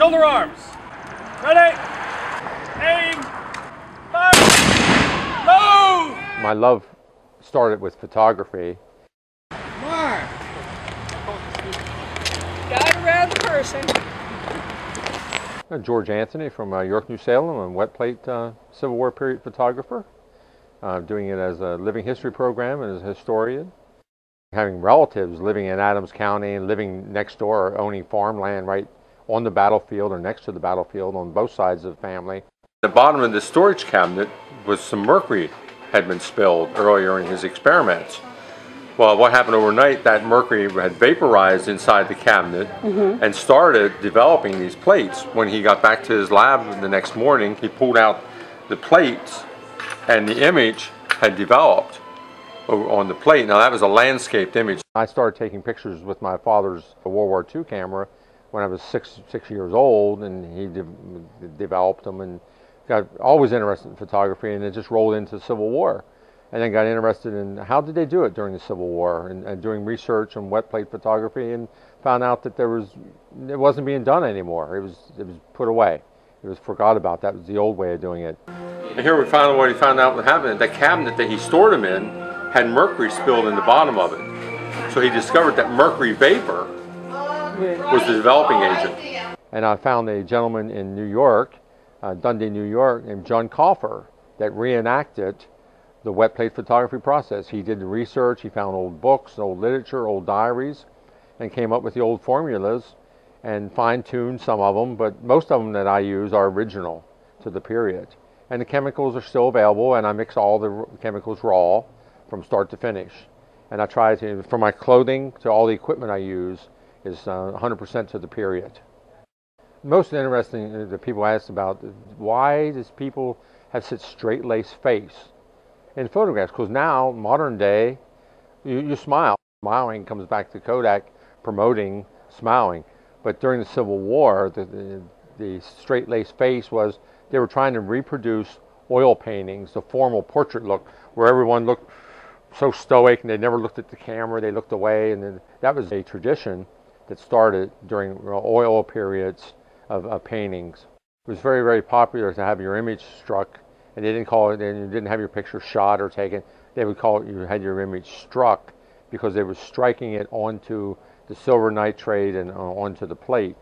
Shoulder arms. Ready? Aim. Fire. Move! My love started with photography. Mark! Got around the person. George Anthony from York, New Salem. I'm a wet plate Civil War period photographer. Doing it as a living history program and as a historian. Having relatives living in Adams County and living next door or owning farmland right on the battlefield or next to the battlefield on both sides of the family. At the bottom of the storage cabinet was some mercury had been spilled earlier in his experiments. Well, what happened overnight, that mercury had vaporized inside the cabinet and started developing these plates. When he got back to his lab the next morning, he pulled out the plates and the image had developed on the plate. Now that was a landscaped image. I started taking pictures with my father's World War II camera when I was six years old, and he developed them and got always interested in photography, and it just rolled into the Civil War. And then got interested in how did they do it during the Civil War, and doing research on wet plate photography, and found out that it wasn't being done anymore. It was put away. It was forgot about. That was the old way of doing it. And here we found what he found out what happened. The cabinet that he stored them in had mercury spilled in the bottom of it. So he discovered that mercury vapor was the developing agent. And I found a gentleman in New York, Dundee, New York, named John Coffer, that reenacted the wet plate photography process. He did the research, he found old books, old literature, old diaries, and came up with the old formulas and fine-tuned some of them, but most of them that I use are original to the period. And the chemicals are still available, and I mix all the chemicals raw from start to finish. And I try to, from my clothing to all the equipment I use, is 100% to the period. Most interesting that people ask about, why does people have such straight-laced face in photographs? Because now, modern day, you smile. Smiling comes back to Kodak promoting smiling. But during the Civil War, the straight-laced face was, they were trying to reproduce oil paintings, the formal portrait look, where everyone looked so stoic and they never looked at the camera, they looked away. And then that was a tradition that started during oil periods of paintings. It was very, very popular to have your image struck, and they didn't call it, and you didn't have your picture shot or taken. They would call it, you had your image struck, because they were striking it onto the silver nitrate and onto the plate.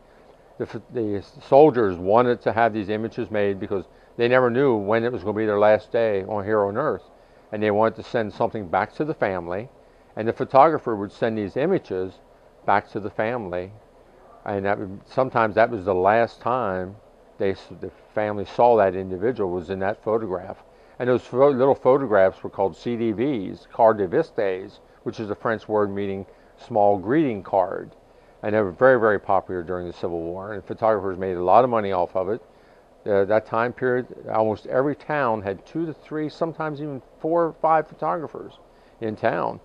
The soldiers wanted to have these images made because they never knew when it was going to be their last day here on Earth, and they wanted to send something back to the family, and the photographer would send these images back to the family, and sometimes that was the last time the family saw that individual, was in that photograph. And those little photographs were called CDVs, carte de visite, which is a French word meaning small greeting card. And they were very, very popular during the Civil War, and photographers made a lot of money off of it. That time period, almost every town had 2 to 3, sometimes even 4 or 5 photographers in town.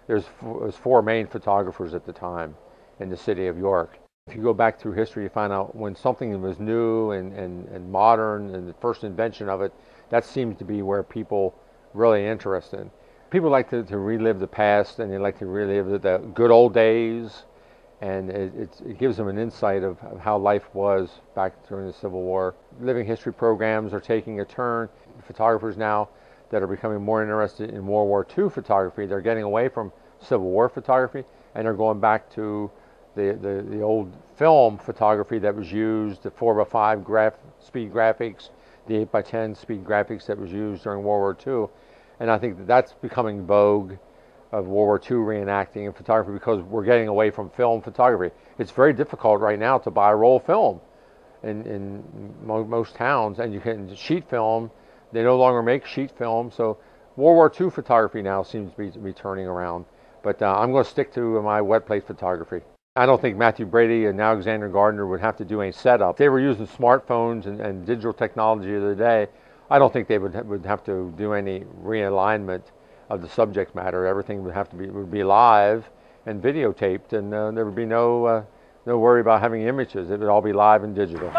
There was 4 main photographers at the time in the city of York. If you go back through history, you find out when something was new and modern, and the first invention of it, that seems to be where people really interested. People like to relive the past, and they like to relive the good old days, and it gives them an insight of how life was back during the Civil War. Living history programs are taking a turn. Photographers now that are becoming more interested in World War II photography, they're getting away from Civil War photography, and they're going back to the old film photography that was used, the 4x5 speed graphics, the 8x10 speed graphics that was used during World War II. And I think that's becoming vogue of World War II reenacting and photography, because we're getting away from film photography. It's very difficult right now to buy a roll of film in most towns, and you can sheet film. They no longer make sheet film, so World War II photography now seems to be turning around. But I'm going to stick to my wet plate photography. I don't think Matthew Brady and Alexander Gardner would have to do any setup. If they were using smartphones and digital technology of the day, I don't think they would have to do any realignment of the subject matter. Everything would be live and videotaped, and there would be no worry about having images. It would all be live and digital.